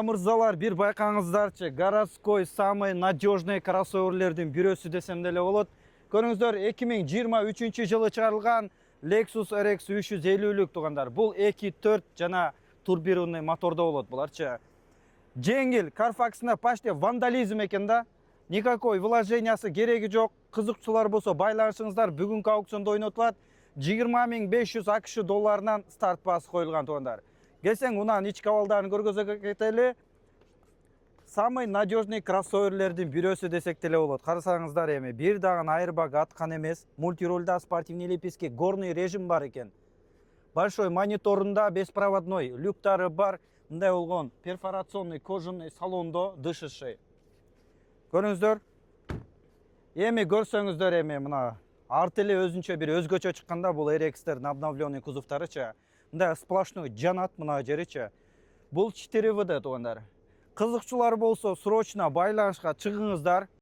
Мырзалар, бир байкаңыздарчы, городской самый надежный кроссоверлердин бирөөсү десем деле болот. Көрүңүздөр, 2023 жылы чыгарылган Lexus RX 350 тугандар. Бул 2.4 жана турбированный мотордо болот буларчы. Жеңил, Carfax'на почти вандализм экен да. Никакой вложениясы кереги жок. Кызыкчылар болсо байланышыңыздар, бүгүнкү аукциондо ойнотулат. 20.500 AQSh долларынан старт баасы коюлган тугандар. Келсең, унан ички абалдарын көргөзө кетели. Самый надежный кроссоверлердин бирөөсү десек деле болот. Карасаңыздар эми, бир дагы айырбак аткан эмес. Мультирольда спортивный лепестки, горный режим бар экен. Большой мониторунда беспроводной люктары бар. Мындай болгон перфорационный кожаный салондо дышыши. Көрүңүздөр. Эми көрсөңүздөр эми мына арт эле өзүнчө бир өзгөчө чыкканда бул RX-тердин обновленный кузовторучу. Мындай сплошной жанат мына жеричи. Бул 4WD тугандар. Кызыкчылар болсо срочно байланышка чыгыңыздар.